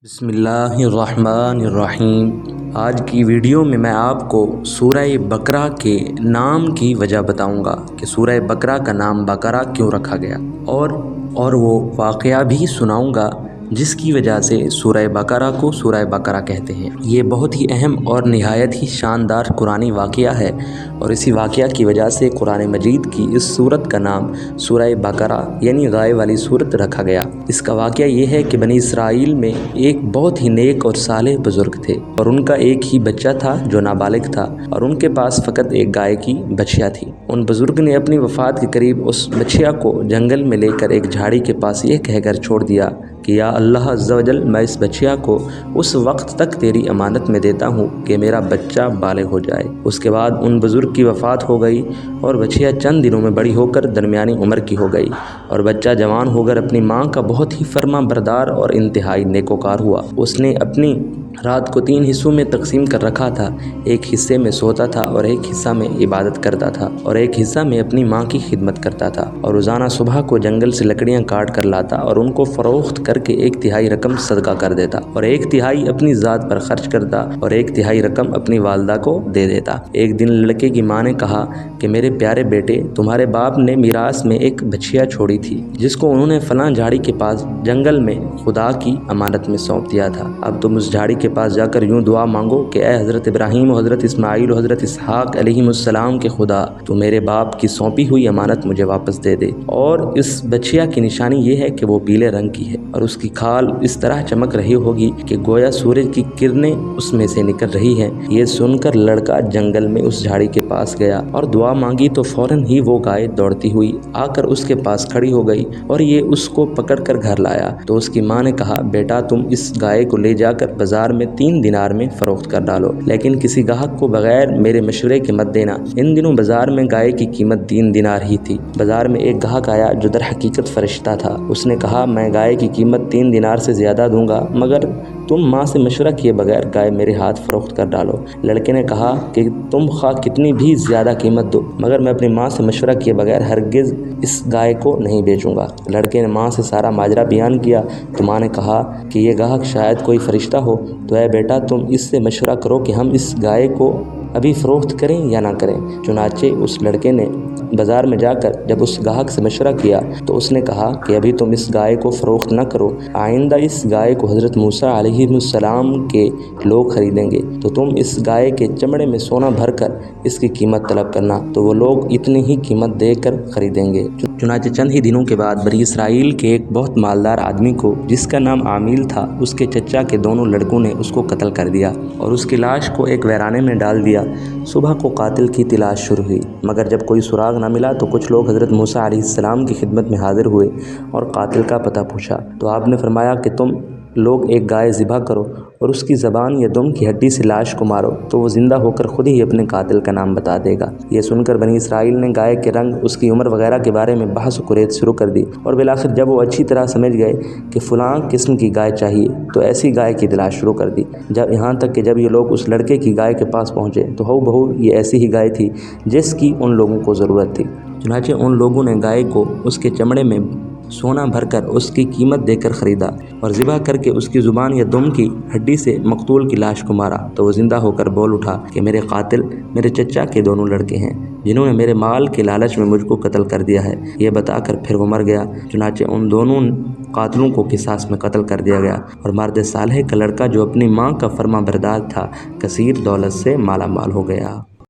بسم اللہ الرحمن الرحیم۔ آج کی ویڈیو میں آپ کو سورہ بقرہ کے نام کی وجہ بتاؤں گا کہ سورہ بقرہ کا نام بقرہ کیوں رکھا گیا اور وہ واقعہ بھی سناؤں گا جس کی وجہ سے سورہ بقرہ کو سورہ بقرہ کہتے ہیں۔ یہ بہت ہی اہم اور نہایت ہی شاندار قرآنی واقعہ ہے اور اسی واقعہ کی وجہ سے قرآن مجید کی اس سورت کا نام سورہ بقرہ یعنی گائے والی سورت رکھا گیا۔ اس کا واقعہ یہ ہے کہ بنی اسرائیل میں ایک بہت ہی نیک اور صالح بزرگ تھے اور ان کا ایک ہی بچہ تھا جو نابالغ تھا اور ان کے پاس فقط ایک گائے کی بچھیا تھی۔ ان بزرگ نے اپنی وفات کے قریب اس بچھیا کو جنگل میں لے کر ایک جھاڑی کے پاس یہ کہہ کر چھوڑ دیا کہ یا اللہ عز و جل، میں اس بچیا کو اس وقت تک تیری امانت میں دیتا ہوں کہ میرا بچہ بالغ ہو جائے۔ اس کے بعد ان بزرگ کی وفات ہو گئی اور بچیا چند دنوں میں بڑی ہو کر درمیانی عمر کی ہو گئی اور بچہ جوان ہو کر اپنی ماں کا بہت ہی فرما بردار اور انتہائی نیکوکار ہوا۔ اس نے اپنی رات کو 3 حصوں میں تقسیم کر رکھا تھا۔ ایک حصے میں سوتا تھا اور ایک حصہ میں عبادت کرتا تھا اور ایک حصہ میں اپنی ماں کی خدمت کرتا تھا اور روزانہ صبح کو جنگل سے لکڑیاں کاٹ کر لاتا اور ان کو فروخت کر کے 1/3 رقم صدقہ کر دیتا اور 1/3 اپنی ذات پر خرچ کرتا اور 1/3 رقم اپنی والدہ کو دے دیتا۔ ایک دن لڑکے کی ماں نے کہا کہ میرے پیارے بیٹے، تمہارے باپ نے میراث میں ایک بچھیا چھوڑی تھی جس کو انہوں نے فلاں جھاڑی کے پاس جنگل میں خدا کی امانت میں سونپ دیا تھا۔ اب تم اس جھاڑی کے پاس جا کر یوں دعا مانگو کہ اے حضرت ابراہیم و حضرت اسماعیل و حضرت اسحاق علیہم السلام کے خدا، تو میرے باپ کی سونپی ہوئی امانت مجھے واپس دے دے۔ اور اس بچھیا کی نشانی یہ ہے کہ وہ پیلے رنگ کی ہے اور اس کی کھال اس طرح چمک رہی ہوگی کہ گویا سورج کی کرنیں اس میں سے نکل رہی ہیں۔ یہ سن کر لڑکا جنگل میں اس جھاڑی کے پاس گیا اور دعا مانگی تو فوراً ہی وہ گائے دوڑتی ہوئی آ کر اس کے پاس کھڑی ہو گئی اور یہ اس کو پکڑ کر گھر لایا۔ تو اس کی ماں نے کہا، بیٹا تم اس گائے کو لے جا کر بازار میں 3 دینار میں فروخت کر ڈالو، لیکن کسی گاہک کو بغیر میرے مشورے کے مت دینا۔ ان دنوں بازار میں گائے کی قیمت 3 دینار ہی تھی۔ بازار میں ایک گاہک آیا جو در حقیقت فرشتہ تھا۔ اس نے کہا، میں گائے کی قیمت 3 دینار سے زیادہ دوں گا مگر تم ماں سے مشورہ کیے بغیر گائے میرے ہاتھ فروخت کر ڈالو۔ لڑکے نے کہا کہ تم خواہ کتنی بھی زیادہ قیمت دو مگر میں اپنی ماں سے مشورہ کیے بغیر ہرگز اس گائے کو نہیں بیچوں گا۔ لڑکے نے ماں سے سارا ماجرا بیان کیا تو ماں نے کہا کہ یہ گاہک شاید کوئی فرشتہ ہو، تو اے بیٹا تم اس سے مشورہ کرو کہ ہم اس گائے کو ابھی فروخت کریں یا نہ کریں۔ چنانچہ اس لڑکے نے بازار میں جا کر جب اس گاہک سے مشورہ کیا تو اس نے کہا کہ ابھی تم اس گائے کو فروخت نہ کرو، آئندہ اس گائے کو حضرت موسیٰ علیہ السلام کے لوگ خریدیں گے تو تم اس گائے کے چمڑے میں سونا بھر کر اس کی قیمت طلب کرنا، تو وہ لوگ اتنی ہی قیمت دے کر خریدیں گے۔ چنانچہ چند ہی دنوں کے بعد بنی اسرائیل کے ایک بہت مالدار آدمی کو جس کا نام عامیل تھا، اس کے چچا کے دونوں لڑکوں نے اس کو قتل کر دیا اور اس کی لاش کو ایک ویرانے میں ڈال دیا۔ صبح کو قاتل کی تلاش شروع ہوئی مگر جب کوئی سراغ نہ ملا تو کچھ لوگ حضرت موسیٰ علیہ السلام کی خدمت میں حاضر ہوئے اور قاتل کا پتہ پوچھا تو آپ نے فرمایا کہ تم لوگ ایک گائے ذبح کرو اور اس کی زبان یا دم کی ہڈی سے لاش کو مارو تو وہ زندہ ہو کر خود ہی اپنے قاتل کا نام بتا دے گا۔ یہ سن کر بنی اسرائیل نے گائے کے رنگ، اس کی عمر وغیرہ کے بارے میں بحث و کریت شروع کر دی اور بالآخر جب وہ اچھی طرح سمجھ گئے کہ فلاں قسم کی گائے چاہیے تو ایسی گائے کی تلاش شروع کر دی، یہاں تک کہ جب یہ لوگ اس لڑکے کی گائے کے پاس پہنچے تو ہو بہو یہ ایسی ہی گائے تھی جس کی ان لوگوں کو ضرورت تھی۔ چنانچہ ان لوگوں نے گائے کو اس کے چمڑے میں سونا بھر کر اس کی قیمت دے کر خریدا اور ذبح کر کے اس کی زبان یا دم کی ہڈی سے مقتول کی لاش کو مارا تو وہ زندہ ہو کر بول اٹھا کہ میرے قاتل میرے چچا کے دونوں لڑکے ہیں جنہوں نے میرے مال کے لالچ میں مجھ کو قتل کر دیا ہے۔ یہ بتا کر پھر وہ مر گیا۔ چنانچہ ان دونوں قاتلوں کو قصاص میں قتل کر دیا گیا اور مرد صالح کا لڑکا جو اپنی ماں کا فرما بردار تھا کثیر دولت سے مالا مال ہو گیا۔